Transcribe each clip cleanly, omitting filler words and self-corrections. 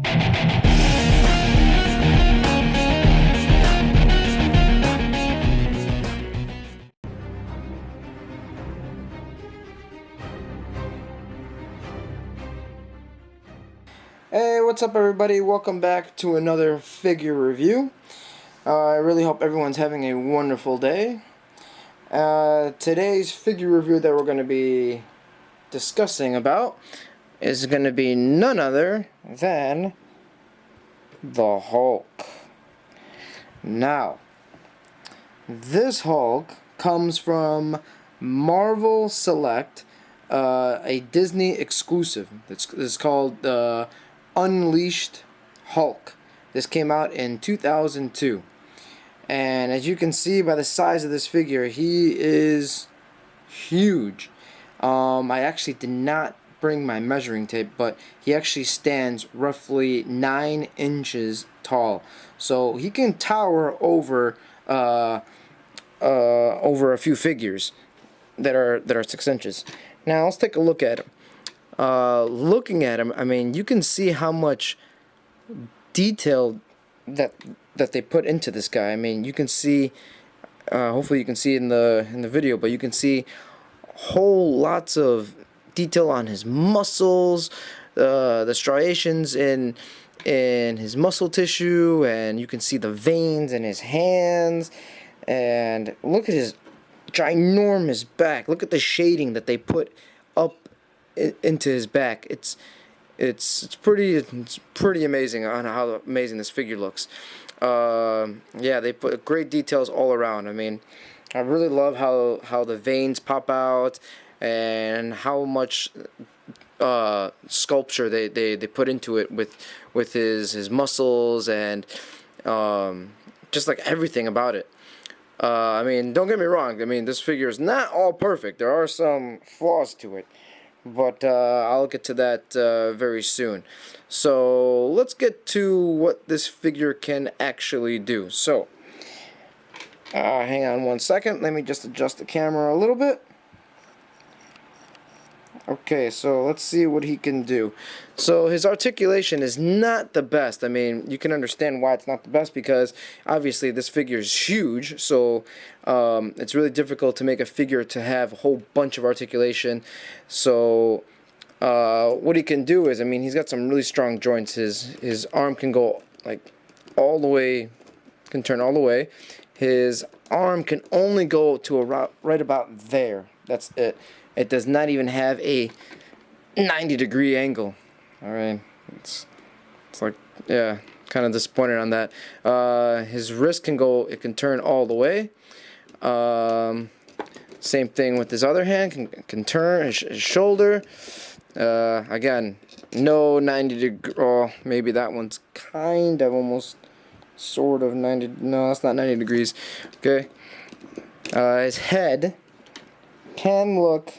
Hey, what's up everybody? Welcome back to another figure review. I really hope everyone's having a wonderful day. Today's figure review that we're going to be discussing about is going to be none other than the Hulk. Now, this Hulk comes from Marvel Select, a Disney exclusive. It's called Unleashed Hulk. This came out in 2002. And as you can see by the size of this figure, he is huge. I actually did not bring my measuring tape, but he actually stands roughly 9 inches tall. So he can tower over a few figures that are 6 inches. Now let's take a look at him. Looking at him, I mean, you can see how much detail that they put into this guy. I mean, you can see, hopefully you can see in the video, but you can see whole lots of detail on his muscles, the striations in his muscle tissue, and you can see the veins in his hands. And look at his ginormous back. Look at the shading that they put up into his back. It's pretty amazing on how amazing this figure looks. Yeah, they put great details all around. I mean, I really love how the veins pop out and how much sculpture they put into it with his muscles and just like everything about it. I mean, don't get me wrong. I mean, this figure is not all perfect. There are some flaws to it. But I'll get to that very soon. So let's get to what this figure can actually do. So hang on one second. Let me just adjust the camera a little bit. Okay, so let's see what he can do. So his articulation is not the best. I mean, you can understand why it's not the best, because obviously this figure is huge, so it's really difficult to make a figure to have a whole bunch of articulation. So what he can do is, I mean, he's got some really strong joints. His arm can go like all the way, can turn all the way. His arm can only go to right about there. That's it. It does not even have a 90-degree angle. Alright, it's like, yeah, kind of disappointed on that. His wrist can go, it can turn all the way. Same thing with his other hand, can turn his shoulder. Again, no 90-degree, oh, maybe that one's kind of almost sort of 90, no, that's not 90 degrees. Okay, his head can look,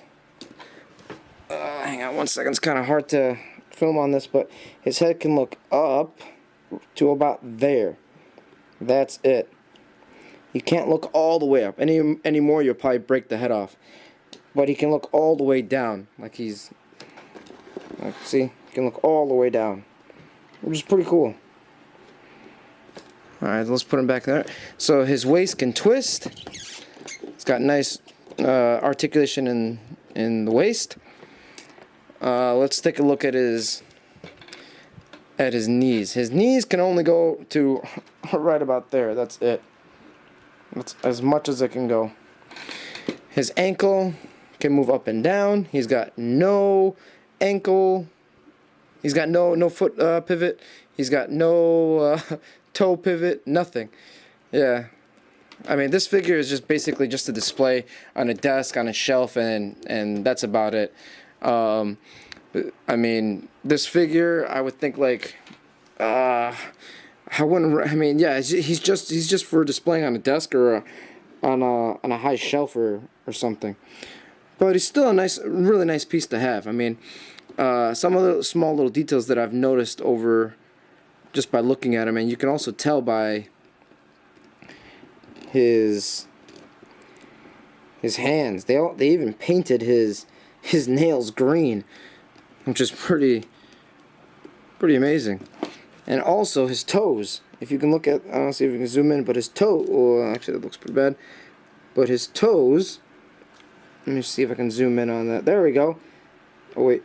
hang on one second, it's kind of hard to film on this, but his head can look up to about there. That's it. He can't look all the way up. Anymore, you'll probably break the head off. But he can look all the way down, like he's, like, see, he can look all the way down, which is pretty cool. Alright, let's put him back there. So his waist can twist. It's got nice articulation in the waist. Let's take a look at his knees. His knees can only go to right about there. That's it. That's as much as it can go. His ankle can move up and down. He's got no ankle. He's got no foot pivot. He's got no toe pivot. Nothing. Yeah. I mean, this figure is just basically just a display on a desk, on a shelf, and that's about it. I mean, this figure, I would think, like, I mean, yeah, he's just for displaying on a desk or on a high shelf or something. But he's still a really nice piece to have. I mean, some of the small little details that I've noticed over just by looking at him, and you can also tell by his hands. They even painted his nails green, which is pretty amazing. And also his toes. If you can look at, I don't see if you can zoom in, but his toe, oh, actually that looks pretty bad. But his toes, let me see if I can zoom in on that. There we go. Oh wait.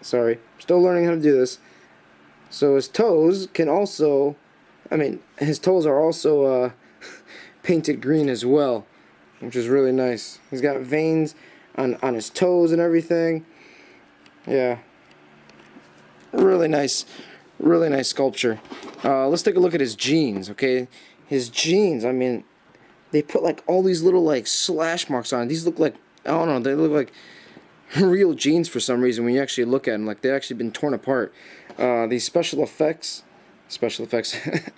Sorry. Still learning how to do this. So his toes can also, I mean, his toes are also painted green as well, which is really nice. He's got veins on his toes and everything. Yeah. Really nice sculpture. Let's take a look at his jeans, okay? His jeans, I mean, they put like all these little like slash marks on it. These look like, I don't know, they look like real jeans for some reason when you actually look at them. Like they've actually been torn apart. These special effects,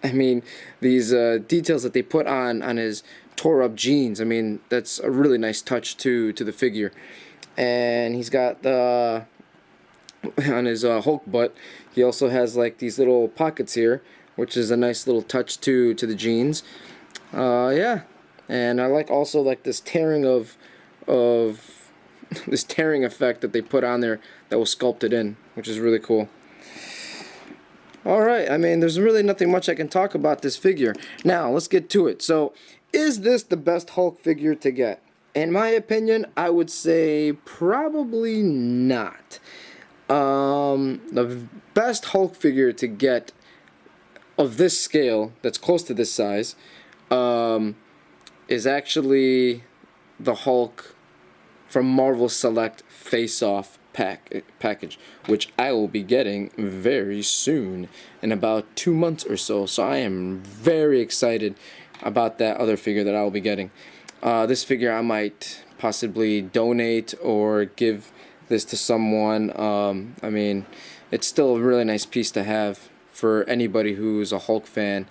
I mean, these details that they put on his tore up jeans, I mean, that's a really nice touch to the figure. And he's got the, on his Hulk butt, he also has like these little pockets here, which is a nice little touch to the jeans. Yeah, and I like also like this tearing of this tearing effect that they put on there that was sculpted in, which is really cool. Alright, I mean, there's really nothing much I can talk about this figure. Now, let's get to it. So, is this the best Hulk figure to get? In my opinion, I would say probably not. The best Hulk figure to get of this scale, that's close to this size, is actually the Hulk from Marvel Select Face Off package, which I will be getting very soon, in about 2 months or so. So I am very excited about that other figure that I will be getting. This figure I might possibly donate or give this to someone. I mean, it's still a really nice piece to have for anybody who's a Hulk fan.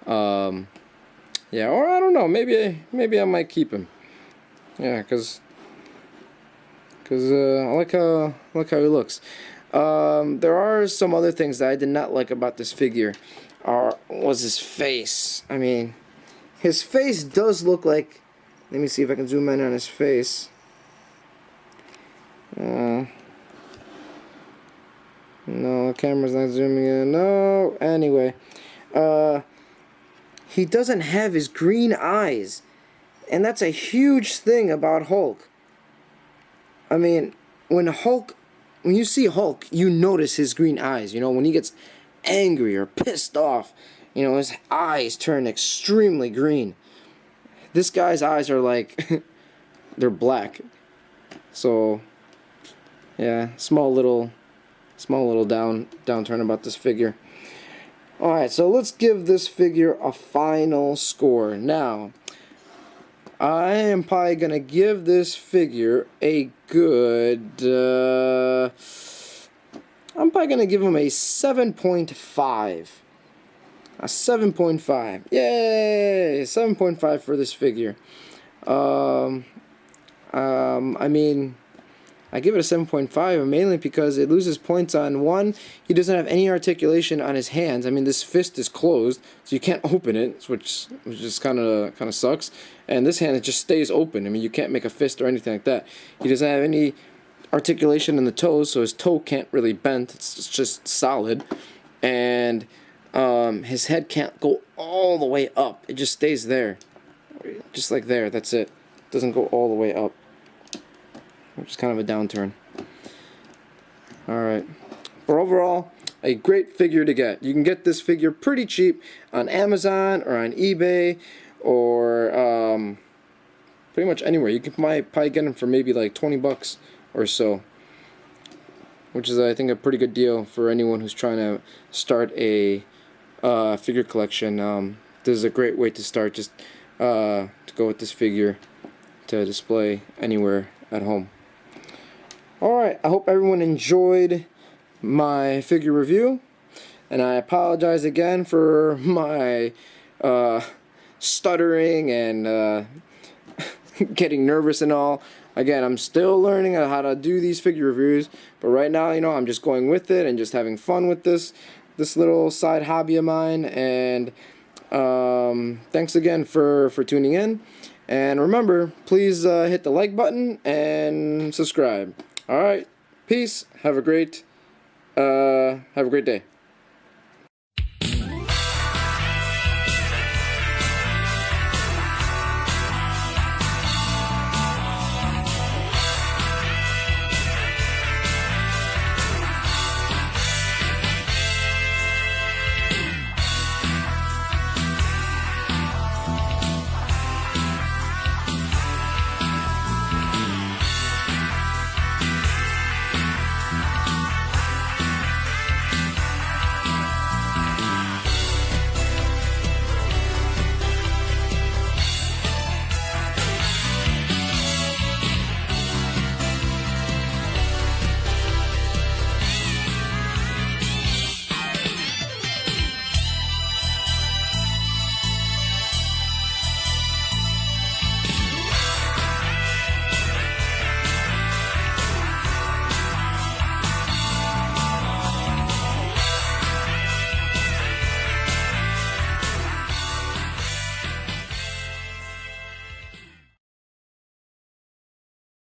Yeah, or I don't know, maybe I might keep him. Yeah, because I like how he looks. There are some other things that I did not like about this figure. Was his face. I mean, his face does look like. Let me see if I can zoom in on his face. No, the camera's not zooming in. No. Anyway, he doesn't have his green eyes, and that's a huge thing about Hulk. I mean, when you see Hulk, you notice his green eyes. You know, when he gets angry or pissed off, you know, his eyes turn extremely green. This guy's eyes are like, they're black. So, yeah, small little downturn about this figure. Alright, so let's give this figure a final score. Now, I am probably going to give this figure a good, I'm probably going to give him a 7.5. A 7.5. Yay! 7.5 for this figure. I mean, I give it a 7.5 mainly because it loses points on, one, he doesn't have any articulation on his hands. I mean, this fist is closed, so you can't open it, which just kind of sucks. And this hand, it just stays open. I mean, you can't make a fist or anything like that. He doesn't have any articulation in the toes, so his toe can't really bend. It's just solid. And his head can't go all the way up. It just stays there. Just like there, that's it. It doesn't go all the way up. Which is kind of a downturn. Alright. But overall, a great figure to get. You can get this figure pretty cheap on Amazon or on eBay or pretty much anywhere. You can probably get them for maybe like 20 bucks or so. Which is, I think, a pretty good deal for anyone who's trying to start a figure collection. This is a great way to start, just to go with this figure to display anywhere at home. Alright, I hope everyone enjoyed my figure review, and I apologize again for my stuttering and getting nervous and all. Again, I'm still learning how to do these figure reviews, but right now, you know, I'm just going with it and just having fun with this little side hobby of mine. And thanks again for tuning in, and remember, please hit the like button and subscribe. Alright, peace, have a great day.